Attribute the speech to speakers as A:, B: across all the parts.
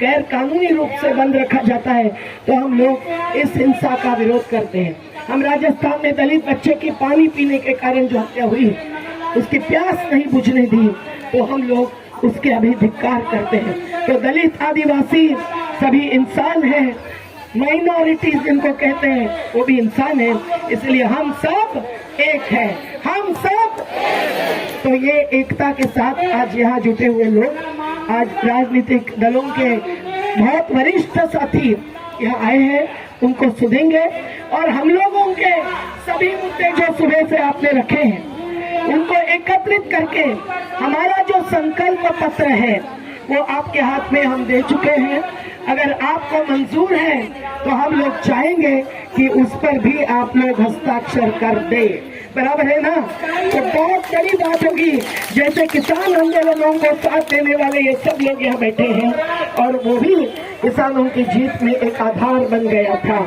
A: गैर कानूनी रूप से बंद रखा जाता है तो हम लोग इस हिंसा का विरोध करते हैं। हम राजस्थान में दलित बच्चे की पानी पीने के कारण जो हत्या हुई, उसकी प्यास नहीं बुझने दी, तो हम लोग उसके अभी धिक्कार करते हैं। तो दलित आदिवासी सभी इंसान हैं, माइनॉरिटीज जिनको कहते हैं वो भी इंसान है, इसलिए हम सब एक हैं, हम सब। तो ये एकता के साथ आज यहाँ जुटे हुए लोग, आज राजनीतिक दलों के बहुत वरिष्ठ साथी यहाँ आए हैं, उनको सुनेंगे और हम लोगों के सभी मुद्दे जो सुबह से आपने रखे हैं उनको एकत्रित करके हमारा जो संकल्प पत्र है वो आपके हाथ में हम दे चुके हैं। अगर आपको मंजूर है तो हम लोग चाहेंगे कि उस पर भी आप लोग हस्ताक्षर कर दे, बराबर है ना? तो बहुत बड़ी बात होगी। जैसे किसान आंदोलनों को साथ देने वाले ये सब लोग यहाँ बैठे हैं और वो भी किसानों की जीत में एक आधार बन गया था।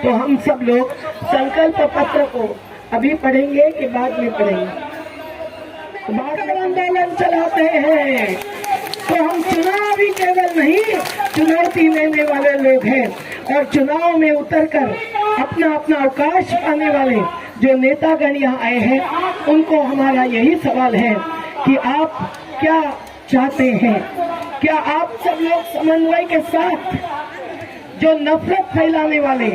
A: तो हम सब लोग संकल्प पत्र को अभी पढ़ेंगे कि बाद में पढ़ेंगे? बाद में आंदोलन चलाते हैं तो हम चुनाव ही केवल नहीं, चुनौती लेने वाले लोग हैं और चुनाव में उतरकर अपना अपना अवकाश पाने वाले जो नेतागण यहाँ आए हैं उनको हमारा यही सवाल है कि आप क्या चाहते हैं? क्या आप सब लोग समन्वय के साथ जो नफरत फैलाने वाले,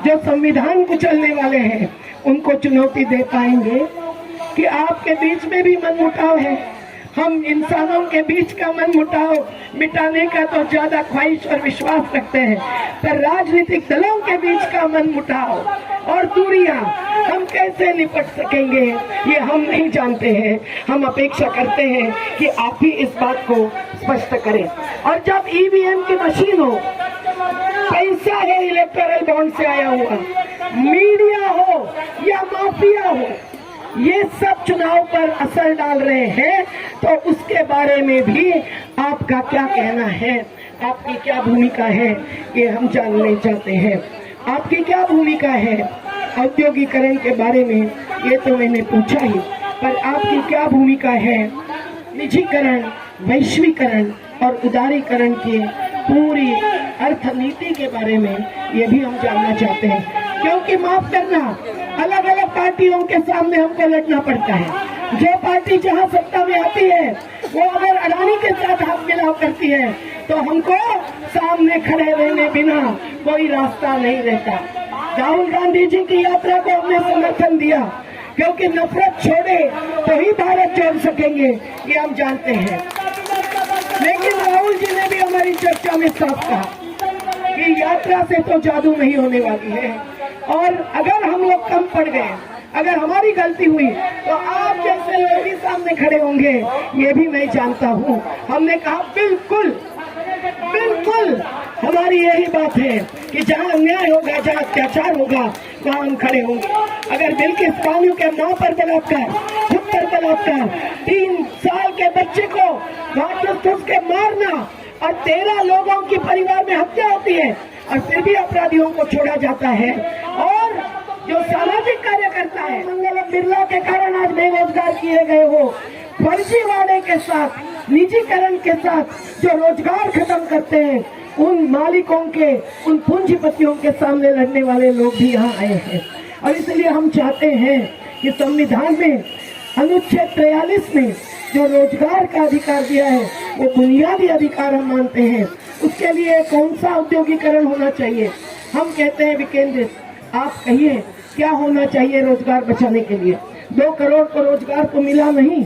A: जो संविधान कुचलने वाले हैं उनको चुनौती दे पाएंगे? कि आपके बीच में भी मनमुटाव है, हम इंसानों के बीच का मनमुटाव मिटाने का तो ज्यादा ख्वाहिश और विश्वास रखते हैं, पर राजनीतिक दलों के बीच का मनमुटाव और दूरियां हम कैसे निपट सकेंगे ये हम नहीं जानते हैं। हम अपेक्षा करते हैं कि आप ही इस बात को स्पष्ट करें। और जब ईवीएम की मशीन हो, पैसा है इलेक्टोरल बॉन्ड से आया हुआ, मीडिया हो या माफिया हो, ये सब चुनाव पर असर डाल रहे हैं, तो उसके बारे में भी आपका क्या कहना है, आपकी क्या भूमिका है, ये हम जानना चाहते हैं। आपकी क्या भूमिका है औद्योगिकरण के बारे में, ये तो मैंने पूछा ही, पर आपकी क्या भूमिका है निजीकरण, वैश्वीकरण और उदारीकरण की पूरी अर्थनीति के बारे में, ये भी हम जानना चाहते हैं। क्योंकि माफ करना, अलग अलग पार्टियों के सामने हमको लड़ना पड़ता है। जो पार्टी जहां सत्ता में आती है वो अगर अडानी के साथ हाथ मिलाव करती है तो हमको सामने खड़े रहने बिना कोई रास्ता नहीं रहता। राहुल गांधी जी की यात्रा को हमने समर्थन दिया क्योंकि नफरत छोड़े तो ही भारत जोड़ सकेंगे, ये हम जानते हैं। लेकिन राहुल जी ने भी हमारी चर्चा में साफ कहा कि यात्रा से तो जादू नहीं होने वाली है, और अगर हम लोग कम पड़ गए, अगर हमारी गलती हुई तो आप जैसे लोग ही सामने खड़े होंगे, ये भी मैं जानता हूँ। हमने कहा बिल्कुल बिल्कुल, हमारी यही बात है कि जहाँ अन्याय होगा, जहाँ अत्याचार होगा, वहाँ हम खड़े होंगे। अगर बिल्किस बानो के माँ पर बलात्कार, खुद पर बलात्कार, 3 साल के बच्चे को घाट के मारना और 13 लोगों की परिवार में हत्या होती है और फिर भी अपराधियों को छोड़ा जाता है, और जो सामाजिक कार्यकर्ता है मंगलम बिरला के कारण आज बेरोजगार किए गए हो, फर्जीवाड़े के साथ, निजीकरण के साथ जो रोजगार खत्म करते हैं, उन मालिकों के, उन पूंजीपतियों के सामने लड़ने वाले लोग भी यहाँ आए हैं। और इसलिए हम चाहते हैं कि संविधान में अनुच्छेद 43 में जो रोजगार का अधिकार दिया है वो बुनियादी अधिकार हम मानते हैं। उसके लिए कौन सा औद्योगिकरण होना चाहिए? हम कहते हैं विकेंद्रित। आप कहिए क्या होना चाहिए रोजगार बचाने के लिए? 2 करोड़ को रोजगार तो मिला नहीं,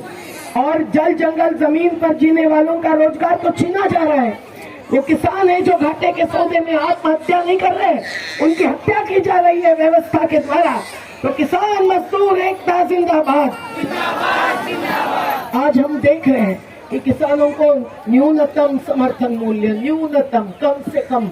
A: और जल जंगल जमीन पर जीने वालों का रोजगार तो छीना जा रहा है। वो किसान है जो घाटे के सौदे में आत्महत्या नहीं कर रहे, उनकी हत्या की जा रही है व्यवस्था के द्वारा। तो किसान मजदूर एकता जिंदाबाद। आज हम देख रहे हैं कि किसानों को न्यूनतम समर्थन मूल्य, न्यूनतम, कम से कम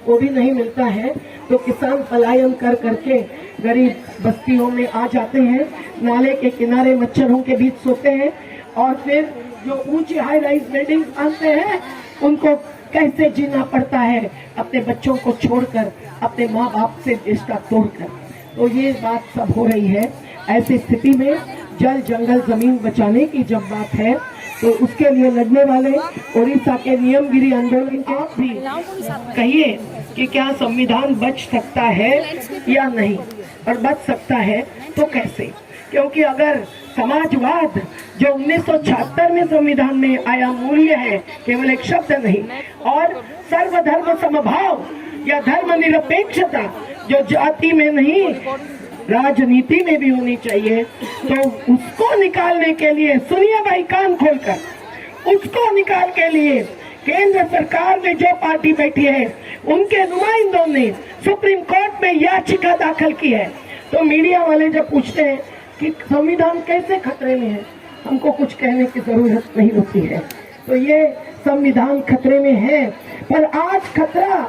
A: वो भी नहीं मिलता है, तो किसान पलायन कर करके गरीब बस्तियों में आ जाते हैं, नाले के किनारे मच्छरों के बीच सोते हैं, और फिर जो ऊंची हाई राइज बिल्डिंग आते हैं उनको कैसे जीना पड़ता है अपने बच्चों को छोड़कर, अपने माँ बाप से रिश्ता तोड़कर। तो ये बात सब हो रही है। ऐसी स्थिति में जल जंगल जमीन बचाने की जब बात है तो उसके लिए लड़ने वाले उड़ीसा के नियमगिरी आंदोलन के आप भी कहिए कि क्या संविधान बच सकता है या नहीं, और बच सकता है तो कैसे। क्योंकि अगर समाजवाद जो 1976 में संविधान में आया मूल्य है, केवल एक शब्द नहीं, और सर्वधर्म समभाव या धर्मनिरपेक्षता जो जाति में नहीं राजनीति में भी होनी चाहिए, तो उसको निकालने के लिए, सुनिए भाई कान खोलकर, उसको निकाल के लिए केंद्र सरकार में जो पार्टी बैठी है उनके नुमाइंदों ने सुप्रीम कोर्ट में याचिका दाखिल की है। तो मीडिया वाले जब पूछते हैं कि संविधान कैसे खतरे में है, हमको कुछ कहने की जरूरत नहीं होती है। तो ये संविधान खतरे में है, पर आज खतरा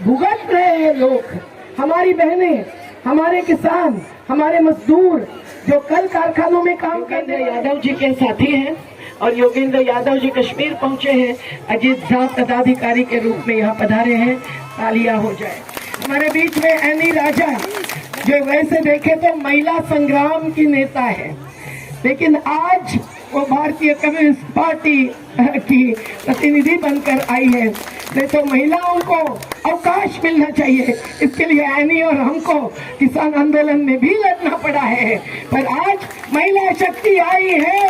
A: भुगत रहे हैं लोग, हमारी बहनें, हमारे किसान, हमारे मजदूर जो कल कारखानों में काम करते हैं। यादव जी के साथी हैं और योगेंद्र यादव जी कश्मीर पहुंचे हैं, अजीत झा पदाधिकारी के रूप में यहाँ पधारे हैं, तालियां हो जाए। हमारे बीच में एनी राजा जो वैसे देखे तो महिला संग्राम की नेता है, लेकिन आज वो भारतीय कम्युनिस्ट पार्टी की प्रतिनिधि बनकर आई है। नहीं तो महिलाओं को अवकाश मिलना चाहिए, इसके लिए एनी और हमको किसान आंदोलन में भी लड़ना पड़ा है। पर आज महिला शक्ति आई है,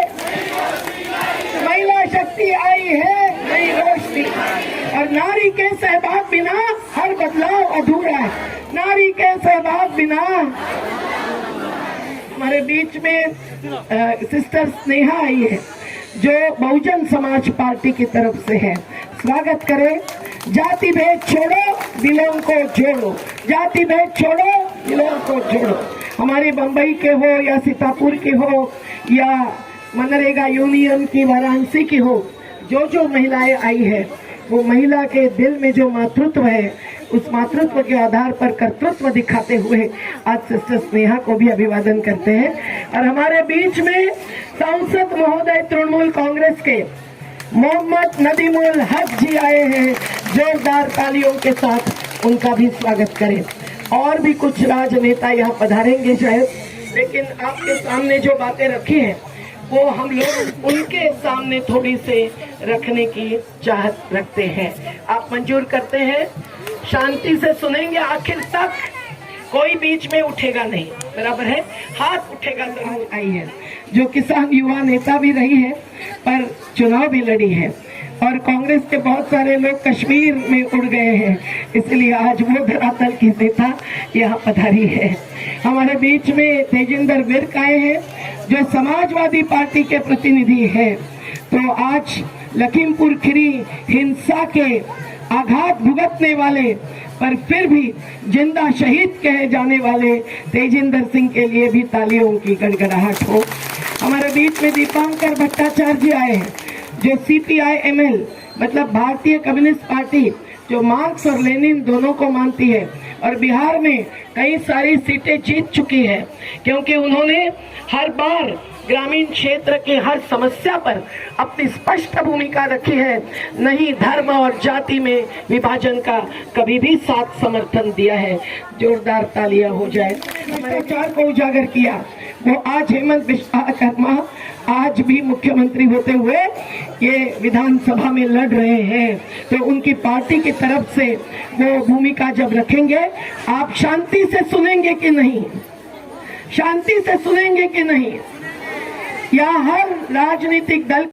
A: महिला शक्ति आई है, नई रोशनी। और नारी के सहभाग बिना हर बदलाव अधूरा है, नारी के सहभाग बिना। हमारे बीच में सिस्टर स्नेहा आई है जो बहुजन समाज पार्टी की तरफ से है, स्वागत करें। जाति भेद छोड़ो, दिलों को जोड़ो, जाति भेद छोड़ो, दिलों को जोड़ो। हमारे बंबई के हो या सीतापुर के हो या मनरेगा यूनियन की वाराणसी की हो, जो महिलाएं आई है वो महिला के दिल में जो मातृत्व है, उस मातृत्व के आधार पर कर्तृत्व दिखाते हुए आज सिस्टर स्नेहा को भी अभिवादन करते हैं। और हमारे बीच में सांसद महोदय तृणमूल कांग्रेस के मोहम्मद नदीमुल हक जी आए हैं, जोरदार तालियों के साथ उनका भी स्वागत करें। और भी कुछ राजनेता यहाँ पधारेंगे शायद, लेकिन आपके सामने जो बातें रखी हैं वो हम लोग उनके सामने थोड़ी से रखने की चाहत रखते हैं। आप मंजूर करते हैं? शांति से सुनेंगे आखिर तक, कोई बीच में उठेगा नहीं, बराबर है? हाथ उठेगा जरूर। आई है जो किसान युवा नेता भी रही है पर चुनाव भी लड़ी है, और कांग्रेस के बहुत सारे लोग कश्मीर में उड़ गए हैं, इसलिए आज वो धरातल की नेता यहाँ पधारी है। हमारे बीच में तेजिंदर विर्क आए हैं जो समाजवादी पार्टी के प्रतिनिधि है। तो आज लखीमपुर खीरी हिंसा के आघात भुगतने वाले पर फिर भी जिंदा शहीद कहे जाने वाले तेजिंदर सिंह के लिए भी तालियों की गड़गड़ाहट हो। हमारे बीच में दीपांकर भट्टाचार्य जी आए हैं जो CPI-ML मतलब भारतीय कम्युनिस्ट पार्टी जो मार्क्स और लेनिन दोनों को मानती है, और बिहार में कई सारी सीटें जीत चुकी है, क्योंकि उन्होंने हर बार ग्रामीण क्षेत्र के हर समस्या पर अपनी स्पष्ट भूमिका रखी है, नहीं धर्म और जाति में विभाजन का कभी भी साथ समर्थन दिया है। जोरदार तालियां हो जाए। भ्रष्टाचार को उजागर किया, वो आज हेमंत विश्वकर्मा आज भी मुख्यमंत्री होते हुए ये विधानसभा में लड़ रहे हैं, तो उनकी पार्टी की तरफ से वो भूमिका जब रखेंगे, आप शांति से सुनेंगे कि नहीं? शांति से सुनेंगे कि नहीं? या हर राजनीतिक दल